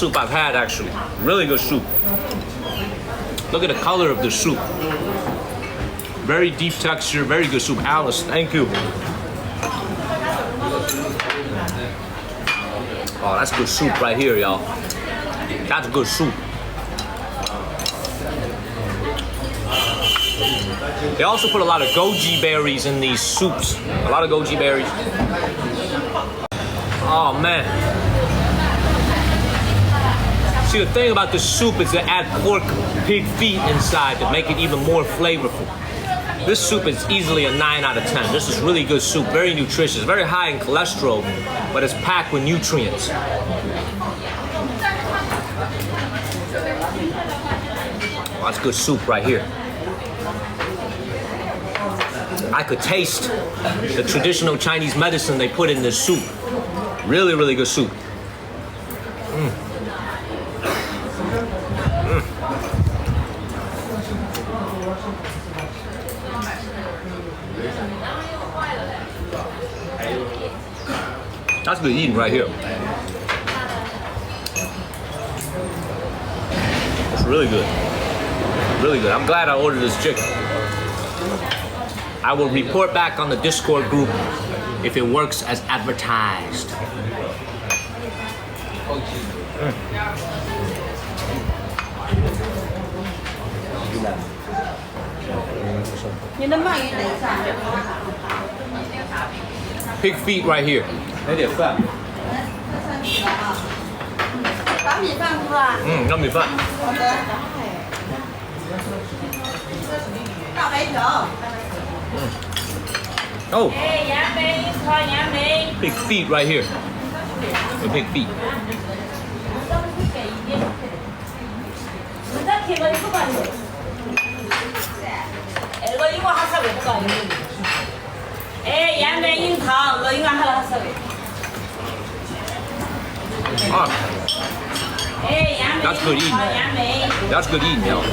soup I've had, actually. Really good soup. Look at the color of the soup. Very deep texture, very good soup. Alice, thank you. Oh, that's good soup right here, y'all. That's good soup. They also put a lot of goji berries in these soups. A lot of goji berries. Oh, man. See, the thing about the soup is they add pork pig feet inside to make it even more flavorful. This soup is easily a 9 out of 10. This is really good soup, very nutritious, very high in cholesterol, but it's packed with nutrients. Oh, that's good soup right here. I could taste the traditional Chinese medicine they put in this soup. Really, really good soup. That's good eating right here. It's really good. Really good. I'm glad I ordered this chicken. I will report back on the Discord group if it works as advertised. Pig feet right here. 来点饭。打米饭是吧？要米饭。好的。大白条。Oh. Pig feet right here. The pig feet. Ah, that's good eating. That's good eating, y'all.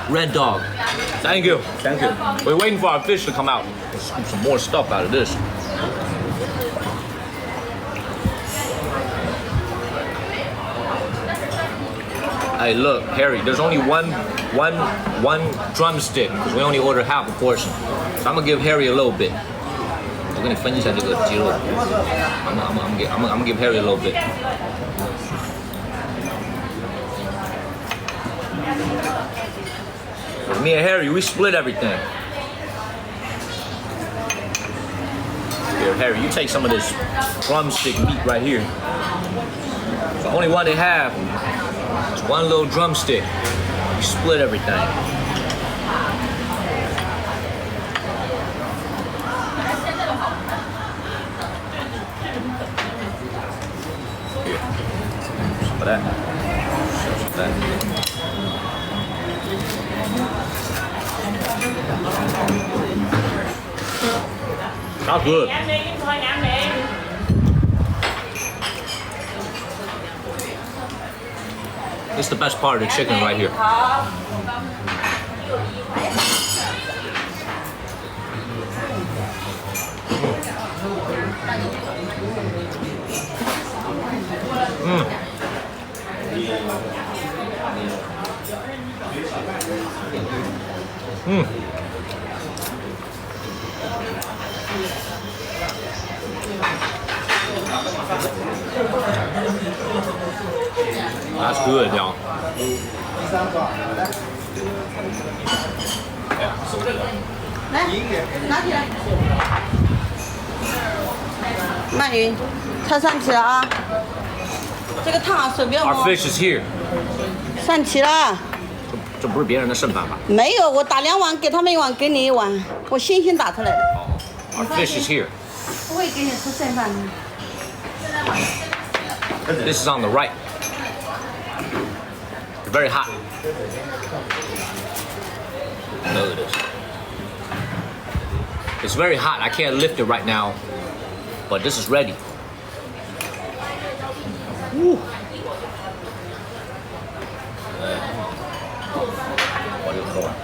Red dog. Thank you. Thank you. We're waiting for our fish to come out. Let's scoop some more stuff out of this. Hey, look, Harry, there's only one drumstick because we only ordered half a portion. So I'm gonna give Harry a little bit. I'm gonna finish that鸡肉. I'm gonna give Harry a little bit. Me and Harry, we split everything. Here, Harry, you take some of this drumstick meat right here. It's the only one they have. It's one little drumstick. We split everything. Here, some of that. Some of that. That's good. It's the best part of the chicken right here. That's good, y'all. Our fish is here. 上齐了。这不是别人的剩饭吧？没有，我打2碗，给他们1碗，给你1碗，我新鲜打出来的。Our fish is here. 不会给你吃剩饭的。This is on the right. It's very hot. Look at this. It's very hot. I can't lift it right now, but this is ready. Woo. What do you call it?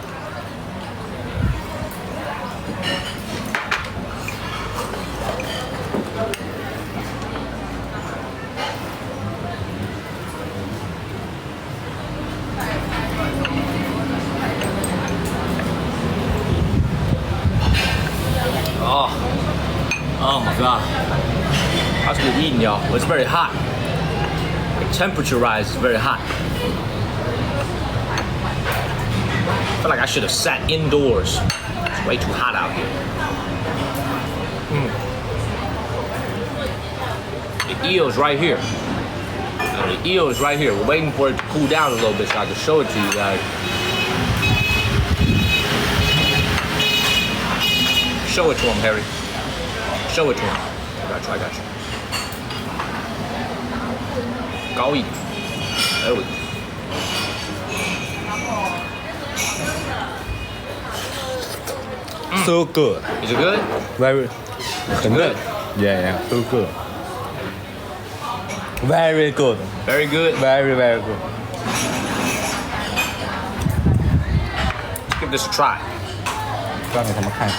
Oh my God. That's good eating, y'all. But it's very hot. The temperature rise is very hot. I feel like I should have sat indoors. It's way too hot out here. The eel is right here. And the eel is right here. We're waiting for it to cool down a little bit so I can show it to you guys. Show it to him, Harry. Show it to him. I got you. Go eat. There we go. So good. Is it good? Very Good. Yeah, so good. Very good. Very good. Very good. Let's give this a try. 不知道给他们看。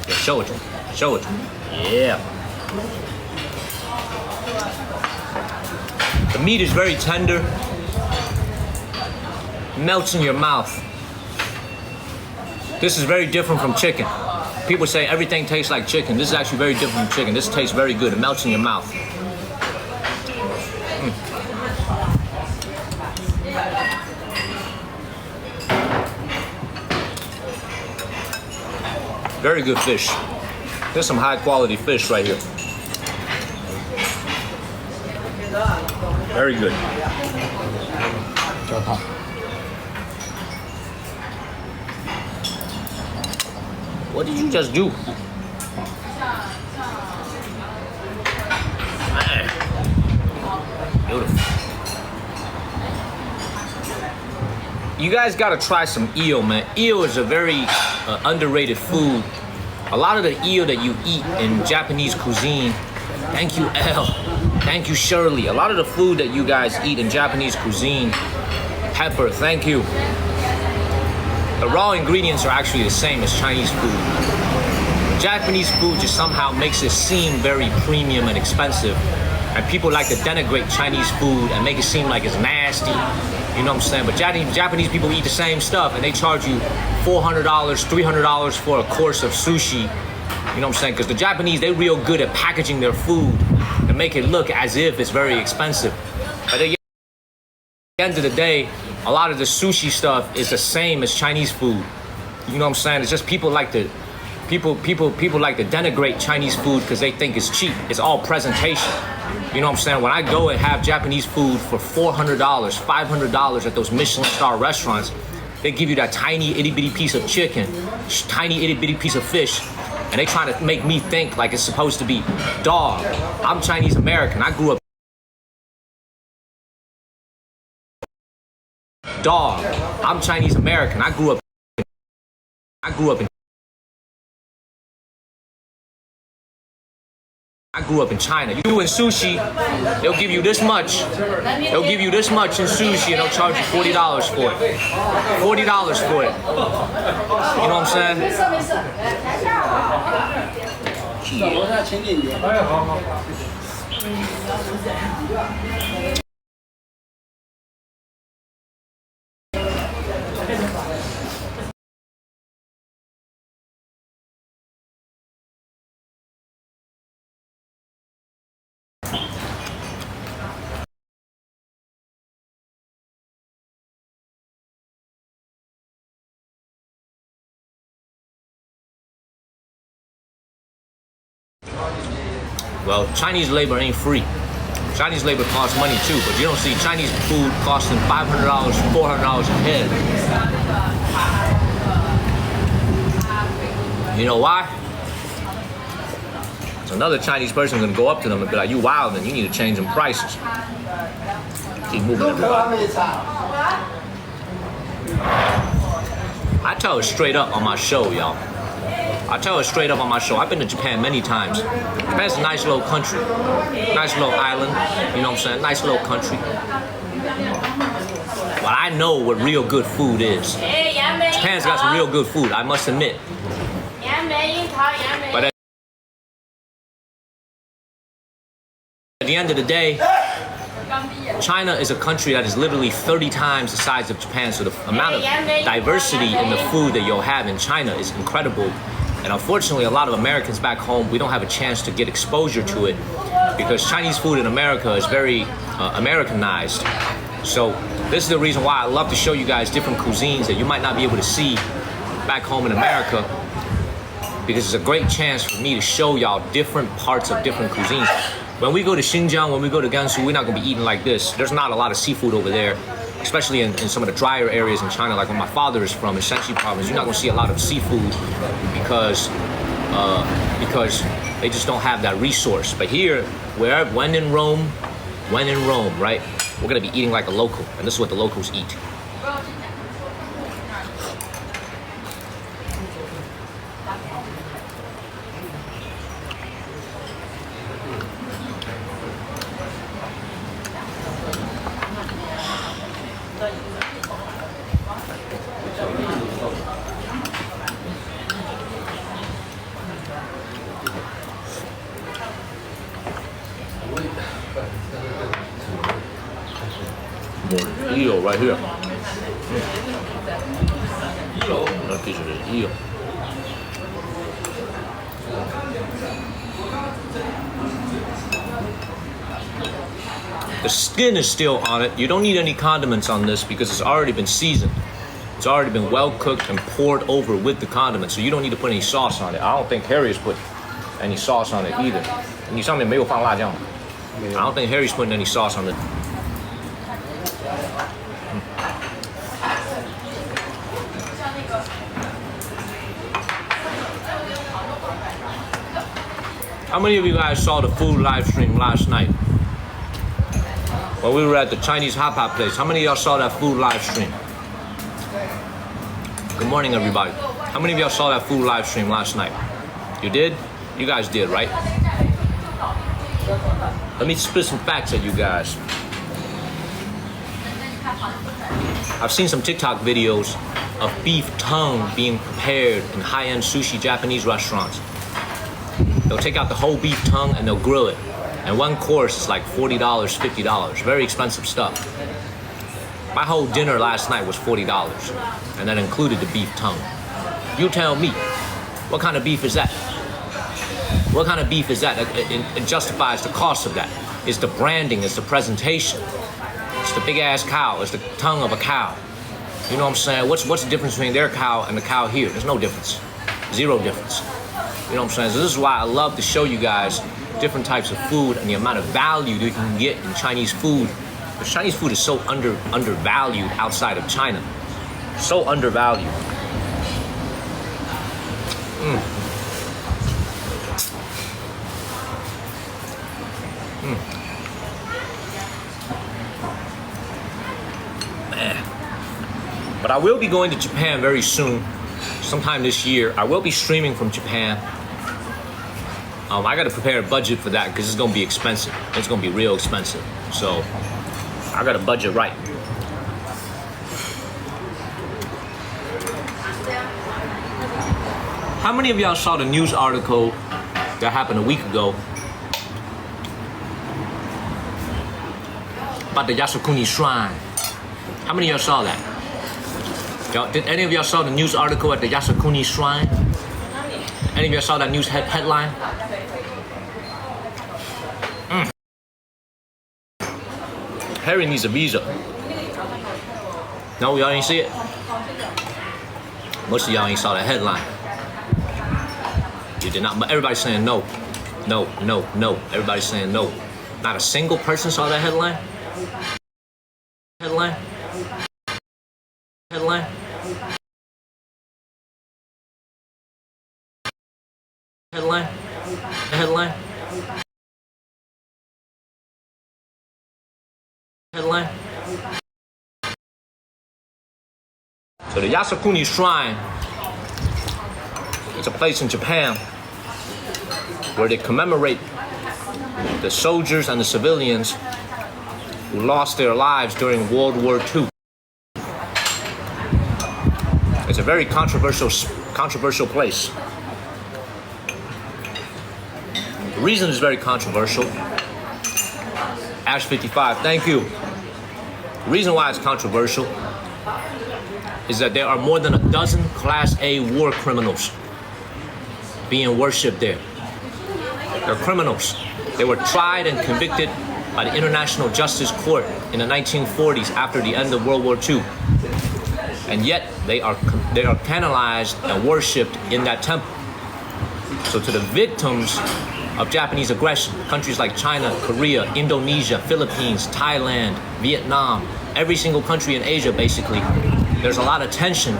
Yeah, show it to him. Show it to him. Yeah. The meat is very tender. Melts in your mouth. This is very different from chicken. People say everything tastes like chicken. This is actually very different from chicken. This tastes very good. It melts in your mouth. Very good fish. There's some high quality fish right here. Very good. What did you just do? Man. Beautiful. You guys gotta try some eel, man. Eel is a very underrated food. A lot of the eel that you eat in Japanese cuisine, thank you, Elle. Thank you, Shirley. A lot of the food that you guys eat in Japanese cuisine, Pepper, thank you. The raw ingredients are actually the same as Chinese food. Japanese food just somehow makes it seem very premium and expensive. And people like to denigrate Chinese food and make it seem like it's nasty. You know what I'm saying? But Japanese people eat the same stuff and they charge you $400, $300 for a course of sushi. You know what I'm saying? Because the Japanese, they're real good at packaging their food and make it look as if it's very expensive. But at the end of the day, a lot of the sushi stuff is the same as Chinese food. You know what I'm saying? It's just people like to denigrate Chinese food because they think it's cheap. It's all presentation. You know what I'm saying? When I go and have Japanese food for $400, $500 at those Michelin star restaurants, they give you that tiny itty bitty piece of chicken, tiny itty bitty piece of fish, and they trying to make me think like it's supposed to be dog. I'm Chinese American. I grew up dog. I'm Chinese American. I grew up in China. You in sushi, they'll give you this much. They'll give you this much in sushi and they'll charge you $40 for it. $40 for it. You know what I'm saying? Well, Chinese labor ain't free. Chinese labor costs money too, but you don't see Chinese food costing $500, $400 a head. You know why? So another Chinese person gonna go up to them and be like, "You wild, and you need to change them prices." Keep moving, everybody. I tell it straight up on my show, y'all. I tell it straight up on my show. I've been to Japan many times. Japan's a nice little country, nice little island. You know what I'm saying? Nice little country. But I know what real good food is. Japan's got some real good food, I must admit. But at the end of the day, China is a country that is literally 30 times the size of Japan, so the amount of diversity in the food that you'll have in China is incredible. And unfortunately, a lot of Americans back home, we don't have a chance to get exposure to it because Chinese food in America is very Americanized. So this is the reason why I love to show you guys different cuisines that you might not be able to see back home in America, because it's a great chance for me to show y'all different parts of different cuisines. When we go to Xinjiang, when we go to Gansu, we're not gonna be eating like this. There's not a lot of seafood over there, especially in some of the drier areas in China, like where my father is from, in Shanxi province. You're not gonna see a lot of seafood because they just don't have that resource. But here, when in Rome, right? We're gonna be eating like a local, and this is what the locals eat. More eel right here. Another piece of this eel. The skin is still on it. You don't need any condiments on this because it's already been seasoned. It's already been well cooked and poured over with the condiments, so you don't need to put any sauce on it. I don't think Harry has put any sauce on it either. 你上面没有放辣酱吗？ I don't think Harry's putting any sauce on it. How many of you guys saw the food live stream last night? When we were at the Chinese hot pot place, how many of y'all saw that food live stream? Good morning, everybody. How many of y'all saw that food live stream last night? You did? You guys did, right? Let me spit some facts at you guys. I've seen some TikTok videos of beef tongue being prepared in high-end sushi Japanese restaurants. They'll take out the whole beef tongue and they'll grill it. And one course is like $40, $50. Very expensive stuff. My whole dinner last night was $40, and that included the beef tongue. You tell me, what kind of beef is that? What kind of beef is that? It justifies the cost of that. It's the branding, it's the presentation. It's the big ass cow, it's the tongue of a cow. You know what I'm saying? What's the difference between their cow and the cow here? There's no difference. Zero difference. You know what I'm saying? So this is why I love to show you guys different types of food and the amount of value that you can get in Chinese food. But Chinese food is so undervalued outside of China. So undervalued. Man. But I will be going to Japan very soon. Sometime this year. I will be streaming from Japan. I got to prepare a budget for that because it's going to be expensive. It's going to be real expensive. So I got to budget right. How many of y'all saw the news article that happened a week ago about the Yasukuni Shrine? How many of y'all saw that? Did any of y'all saw the news article at the Yasukuni Shrine? Any of y'all saw that news headline? Harry needs a visa. No, y'all ain't see it? Most of y'all ain't saw that headline. You did not, but everybody's saying no. No, no, no. Everybody's saying no. Not a single person saw that headline? Headline? Headline? Headline? The headline? headline. So the Yasukuni Shrine is a place in Japan where they commemorate the soldiers and the civilians who lost their lives during World War II. It's a very controversial place. The reason it's very controversial, Ash 55, thank you. The reason why it's controversial is that there are more than a dozen Class A war criminals being worshipped there. They're criminals. They were tried and convicted by the International Justice Court in the 1940s after the end of World War II. And yet they are canonized and worshipped in that temple. So to the victims of Japanese aggression, countries like China, Korea, Indonesia, Philippines, Thailand, Vietnam, every single country in Asia basically, there's a lot of tension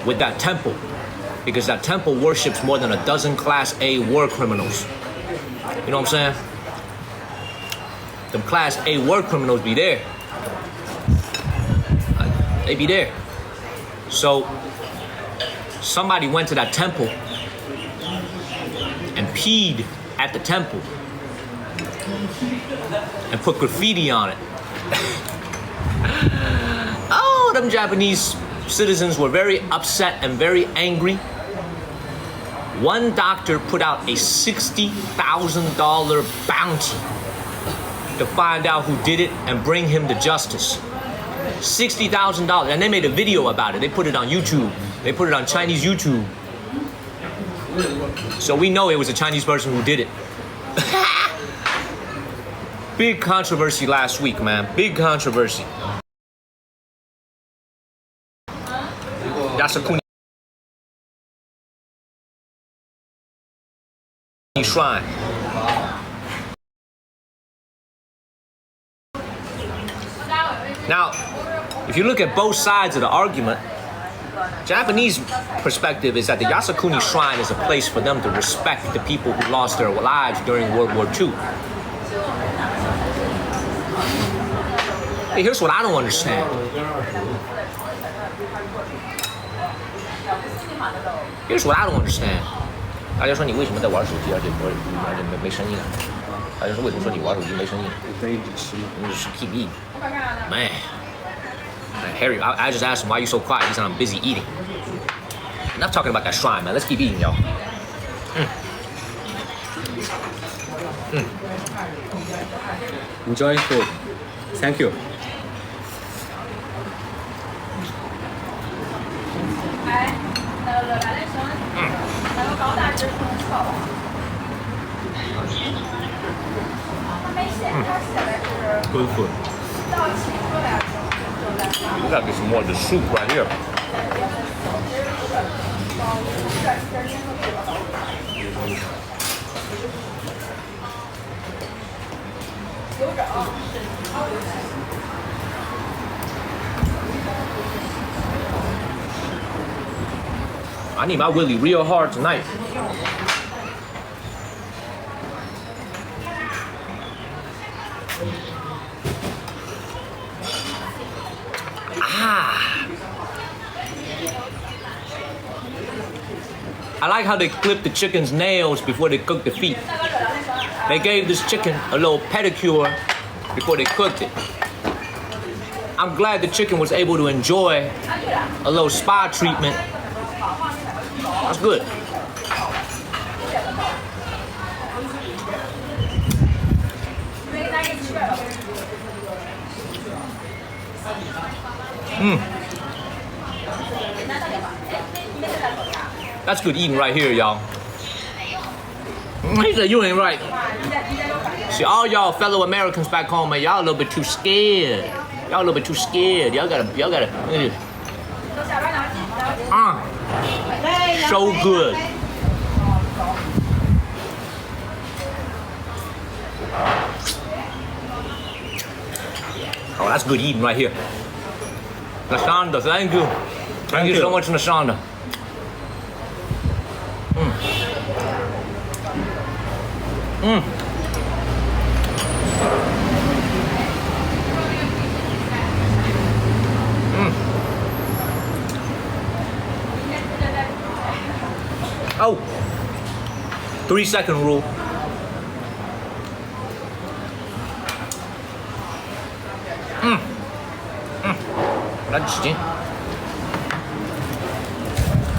with that temple because that temple worships more than a dozen Class A war criminals. You know what I'm saying? Them Class A war criminals be there. They be there. So somebody went to that temple and peed at the temple and put graffiti on it. Oh, them Japanese citizens were very upset and very angry. One doctor put out a $60,000 bounty to find out who did it and bring him to justice. $60,000, and they made a video about it. They put it on YouTube. They put it on Chinese YouTube. So we know it was a Chinese person who did it. Big controversy last week, man. Big controversy. Yasukuni Shrine. Now, if you look at both sides of the argument, Japanese perspective is that the Yasukuni Shrine is a place for them to respect the people who lost their lives during World War II. Hey, here's what I don't understand. Here's what I don't understand. 大家说你为什么在玩手机，而且没声音啊？大家说为什么说你玩手机没声音？你是 keep eating. Man, Harry, I just asked him why you so quiet. He said I'm busy eating. Enough talking about that shrine, man. Let's keep eating, y'all. Enjoy food. Thank you. Good food. We gotta get some more of the soup right here. I need my willy real hard tonight. I like how they clip the chicken's nails before they cook the feet. They gave this chicken a little pedicure before they cooked it. I'm glad the chicken was able to enjoy a little spa treatment. That's good. That's good eating right here, y'all. He said, you ain't right. See, all y'all fellow Americans back home, man, y'all a little bit too scared. Y'all a little bit too scared. Y'all gotta. So good. Oh, that's good eating right here. Nashanda, thank you. Thank you so much, Nashanda. 3-second rule.来纸巾，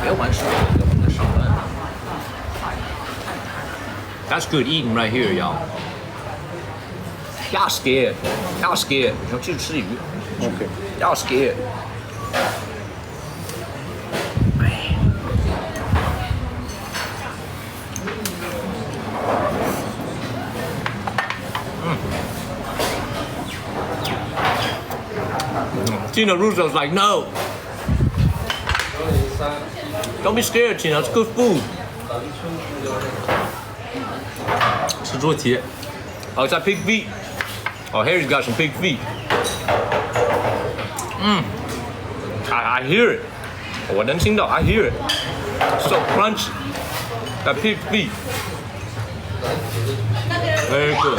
别玩手机，给我们上班。That's good eating right here, y'all. Y'all scared. Y'all scared. 你说继续吃鱼。OK. Y'all scared. Tina Russo's like, no. Don't be scared, Tina. It's good food. 吃猪蹄。Oh, it's got pig feet. Oh, Harry's got some pig feet. I hear it. 我能听到 I hear it. So crunchy. Got pig feet. Very good.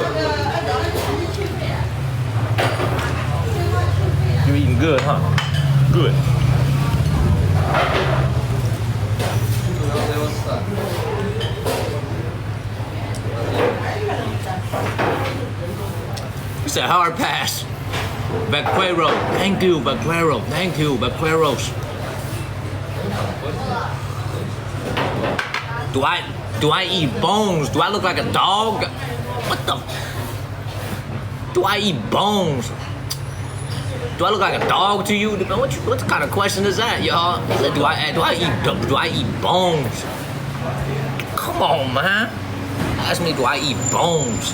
You're eating good, huh? Good. It's a hard pass. Vaquero. Thank you, Vaquero. Thank you, Vaqueros. Do I eat bones? Do I look like a dog? What the? Do I eat bones? Do I look like a dog to you? What kind of question is that, y'all? He said, do I eat bones? Come on, man. Ask me, do I eat bones?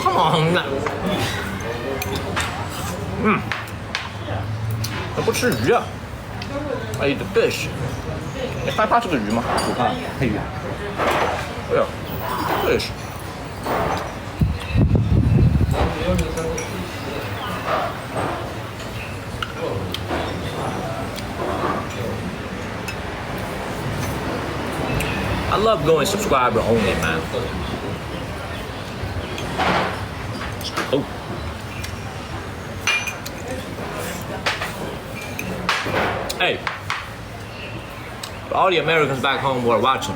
Come on. 我不吃鱼啊 I eat the fish. 你害怕这个鱼吗？不怕黑鱼。对啊 fish. I love going subscriber only, man. Oh. Hey, for all the Americans back home who are watching,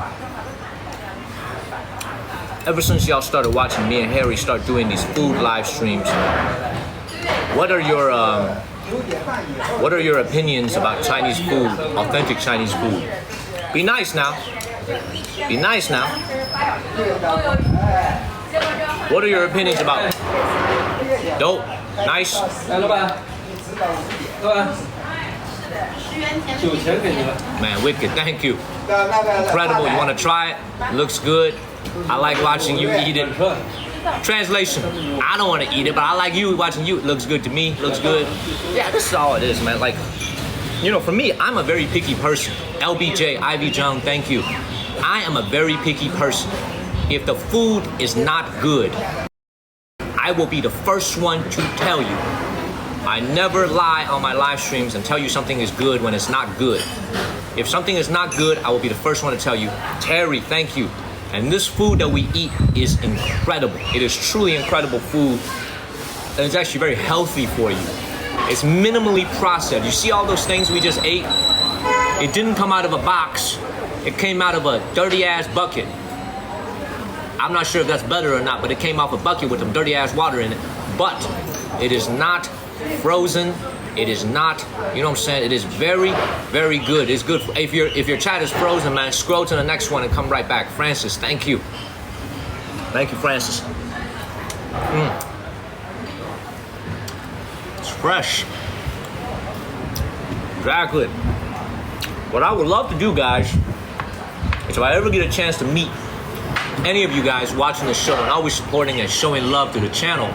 ever since y'all started watching me and Harry start doing these food live streams, what are your opinions about Chinese food, authentic Chinese food? Be nice now. Be nice now. What are your opinions about dope? Nice? 来，老板，老板，9000给你了。 Man, wicked. Thank you. Incredible. You want to try it? Looks good. I like watching you eat it. Translation. I don't want to eat it, but I like you watching you. It looks good to me. Looks good. Yeah, this is all it is, man. Like, you know, for me, I'm a very picky person. LBJ, Ivy Jung, thank you. I am a very picky person. If the food is not good, I will be the first one to tell you. I never lie on my live streams and tell you something is good when it's not good. If something is not good, I will be the first one to tell you, Terry, thank you. And this food that we eat is incredible. It is truly incredible food. And it's actually very healthy for you. It's minimally processed. You see all those things we just ate? It didn't come out of a box. It came out of a dirty ass bucket. I'm not sure if that's better or not, but it came off a bucket with some dirty ass water in it. But it is not frozen. It is not, you know what I'm saying? It is very, very good. It's good. If your chat is frozen, man, scroll to the next one and come right back. Francis, thank you. Thank you, Francis. It's fresh. Exactly. What I would love to do, guys, is if I ever get a chance to meet any of you guys watching the show and always supporting and showing love to the channel,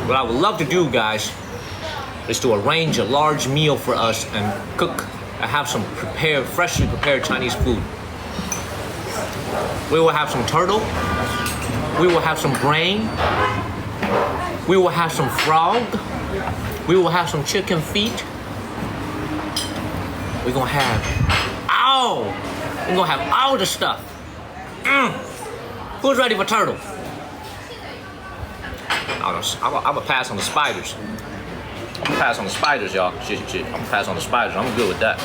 what I would love to do, guys, is to arrange a large meal for us and cook and have some freshly prepared Chinese food. We will have some turtle. We will have some brain. We will have some frog. We will have some chicken feet. We're gonna have, we're gonna have all the stuff. Who's ready for turtle? I'm gonna pass on the spiders. I'm gonna pass on the spiders, y'all. Shit. I'm gonna pass on the spiders. I'm good with that.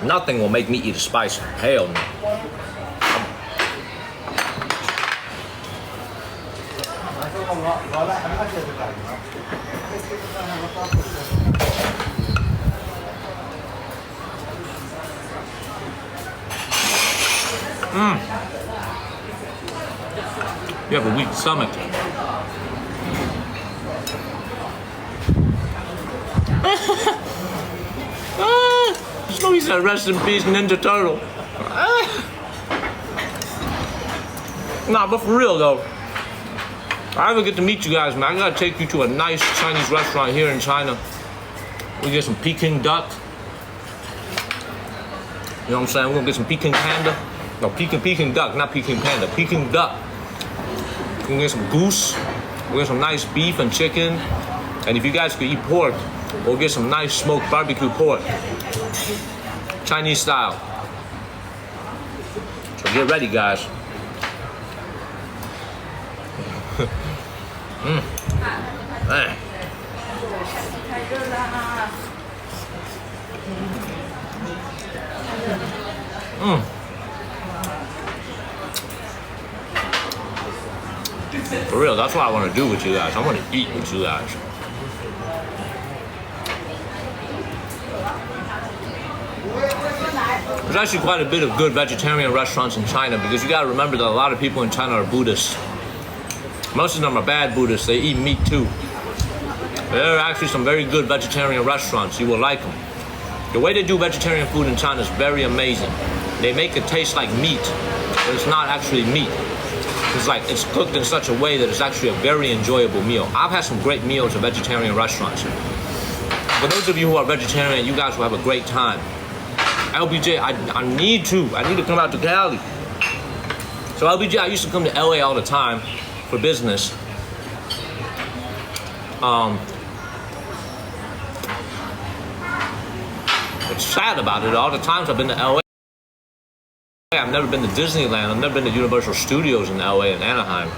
Nothing will make me eat a spicy. Hell no. You have a weak stomach. Snowy said, "Rest in peace, Ninja Turtle." Nah, but for real though, I ever get to meet you guys, man, I gotta take you to a nice Chinese restaurant here in China. We get some Peking duck. You know what I'm saying? We're gonna get some Peking panda. No, Peking duck, not Peking panda. Peking duck. We're gonna get some goose. We'll get some nice beef and chicken. And if you guys could eat pork, we'll get some nice smoked barbecue pork. Chinese style. So get ready, guys. Man. For real, that's what I want to do with you guys. I want to eat with you guys. There's actually quite a bit of good vegetarian restaurants in China because you gotta remember that a lot of people in China are Buddhists. Most of them are bad Buddhists, they eat meat too. There are actually some very good vegetarian restaurants, you will like them. The way they do vegetarian food in China is very amazing. They make it taste like meat, but it's not actually meat. It's cooked in such a way that it's actually a very enjoyable meal. I've had some great meals at vegetarian restaurants. For those of you who are vegetarian, you guys will have a great time. LBJ, I need to come out to Cali. So LBJ, I used to come to LA all the time for business. What's sad about it, all the times I've been to LA, I've never been to Disneyland, I've never been to Universal Studios in LA and Anaheim.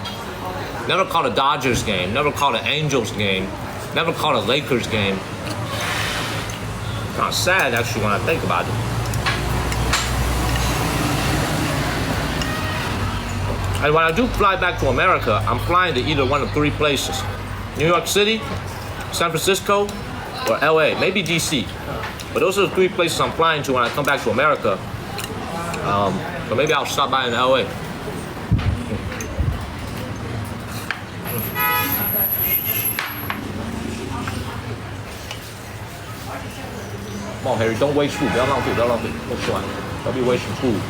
Never caught a Dodgers game, never caught an Angels game, never caught a Lakers game. Kind of sad actually when I think about it. And when I do fly back to America, I'm flying to either one of three places. New York City, San Francisco, or LA, maybe DC. But those are the three places I'm flying to when I come back to America. But maybe I'll stop by in LA. Come on, Harry, don't waste food. 不要浪费，不要浪费，都吃完。Don't be wasting food.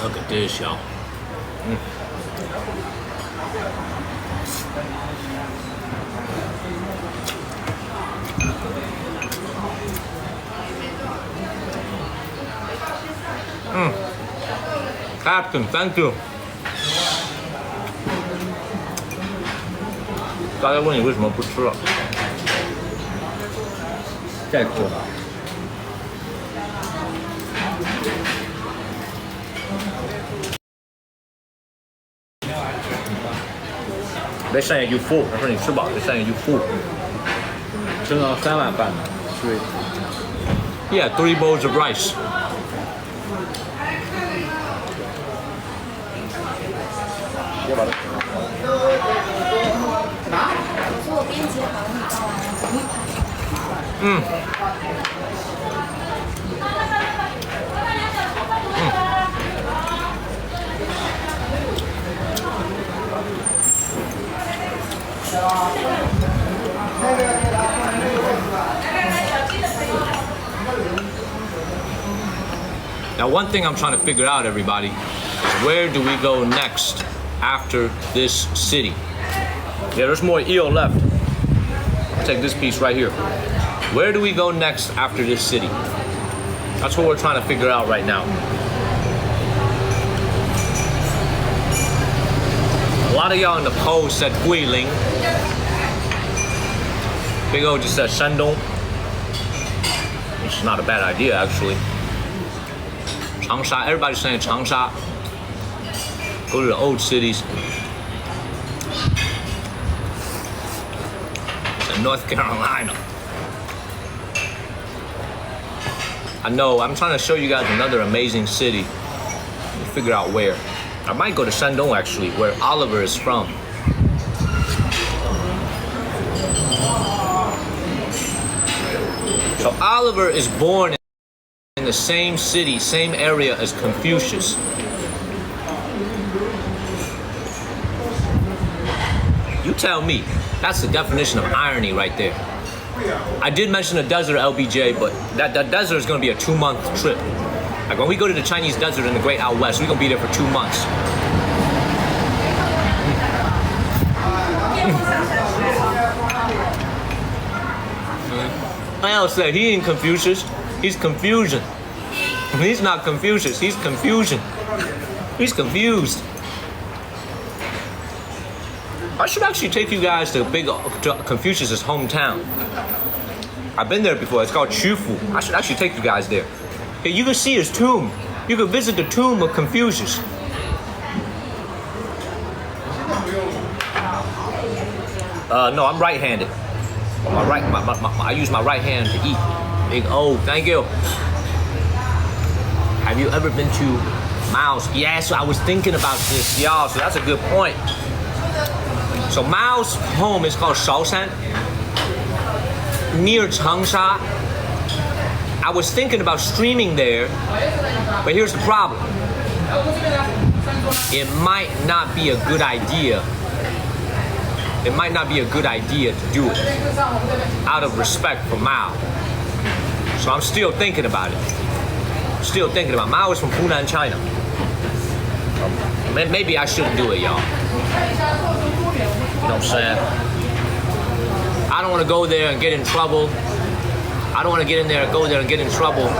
Look at this, y'all. Captain, thank you. 大家问你为什么不吃了？再吃。They saying you full. 他说你吃饱。They saying you full. 吃了3碗饭呢。对。Yeah, 3 bowls of rice. 要把它。我编辑好了，你帮我。Now, one thing I'm trying to figure out, everybody, is where do we go next after this city? Yeah, there's more eel left. I'll take this piece right here. Where do we go next after this city? That's what we're trying to figure out right now. A lot of y'all in the poll said Guilin. Big O just said Shandong. Which is not a bad idea, actually. Changsha, everybody's saying Changsha. Go to the old cities. And North Carolina. I know, I'm trying to show you guys another amazing city. Figure out where. I might go to Shandong actually, where Oliver is from. So Oliver is born in the same city, same area as Confucius. You tell me. That's the definition of irony right there. I did mention the desert, LBJ, but that desert is going to be a 2-month trip. Like when we go to the Chinese desert in the Great Out West, we're going to be there for 2 months. I said he ain't Confucius, he's confusion. He's not Confucius, he's confusion. He's confused. I should actually take you guys to Confucius' hometown. I've been there before, it's called Qufu. I should actually take you guys there. Okay, you can see his tomb. You can visit the tomb of Confucius. No, I'm right-handed. I use my right hand to eat. Big O, thank you. Have you ever been to Mao's? Yes, I was thinking about this, y'all, so that's a good point. So Mao's home is called Shaoshan, near Changsha. I was thinking about streaming there, but here's the problem. It might not be a good idea. It might not be a good idea to do it out of respect for Mao. So I'm still thinking about it. Still thinking about it. Mao is from Funan, China. Maybe I shouldn't do it, y'all. You know what I'm saying? I don't want to go there and get in trouble. I don't want to go there and get in trouble.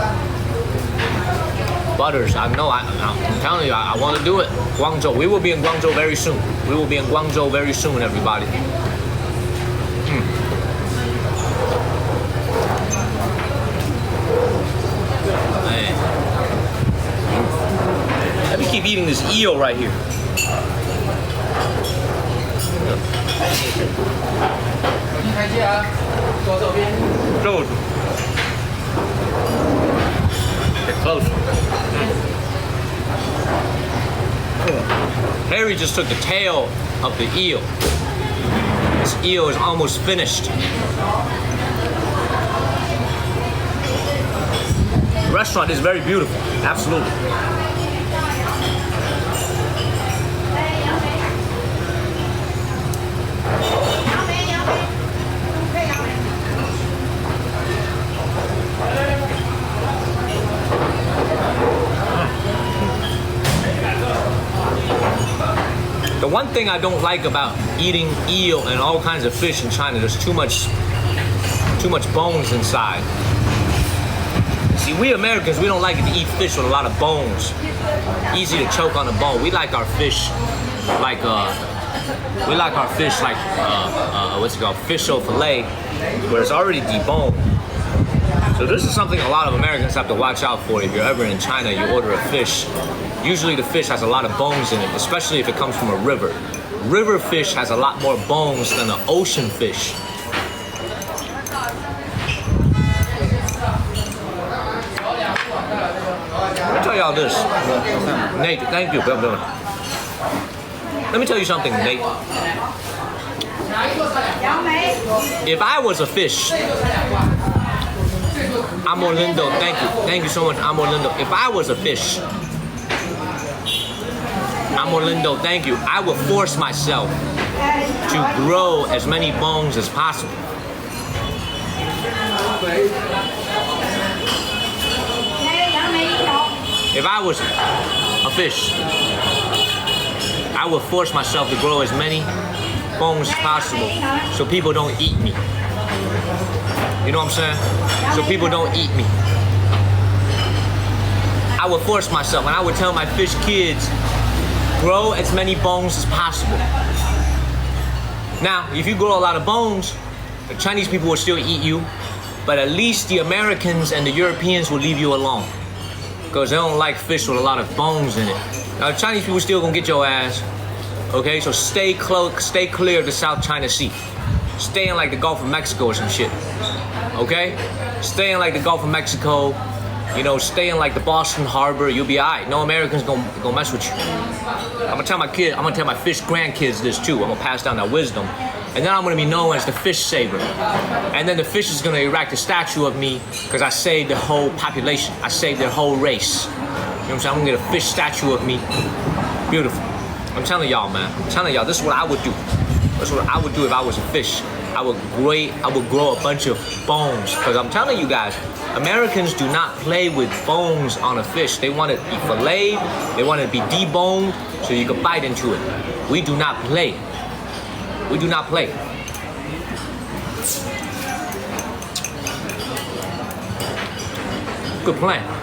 Butters, I know, I'm telling you, I want to do it. Guangzhou, we will be in Guangzhou very soon. We will be in Guangzhou very soon, everybody. Man. Let me keep eating this eel right here. Dude. Get close. Harry just took the tail of the eel. This eel is almost finished. The restaurant is very beautiful, absolutely. The one thing I don't like about eating eel and all kinds of fish in China, there's too much bones inside. See, we Americans, we don't like it to eat fish with a lot of bones. Easy to choke on a bone. We like our fish like what's it called? Fish au filet, where it's already deboned. So this is something a lot of Americans have to watch out for. If you're ever in China, you order a fish. Usually the fish has a lot of bones in it, especially if it comes from a river. River fish has a lot more bones than an ocean fish. Let me tell y'all this. Nate, thank you. Let me tell you something, Nate. If I was a fish, Amor Lindo, thank you. Thank you so much, Amor Lindo. If I was a fish, Amor Lindo, thank you, I would force myself to grow as many bones as possible. If I was a fish, I would force myself to grow as many bones as possible so people don't eat me. You know what I'm saying? So people don't eat me. I would force myself, and I would tell my fish kids, grow as many bones as possible. Now, if you grow a lot of bones, The Chinese people will still eat you, but at least the Americans and the Europeans will leave you alone because they don't like fish with a lot of bones in it. Now, Chinese people still gonna get your ass. Okay, so stay clear of the South China Sea. Stay in like the Gulf of Mexico or some shit. Okay, stay in like the Gulf of Mexico. You know, stay in like the Boston Harbor. You'll be alright. No Americans gonna mess with you. I'm gonna tell my kid. I'm gonna tell my fish grandkids this too. I'm gonna pass down that wisdom, and then I'm gonna be known as the fish saver. And then the fish is gonna erect a statue of me because I saved the whole population. I saved their whole race. You know what I'm saying? I'm gonna get a fish statue of me. Beautiful. I'm telling y'all, man. I'm telling y'all, this is what I would do. This is what I would do if I was a fish. I would grow a bunch of bones. Because I'm telling you guys, Americans do not play with bones on a fish. They want it to be filleted. They want it to be deboned so you can bite into it. We do not play. We do not play. Good plan.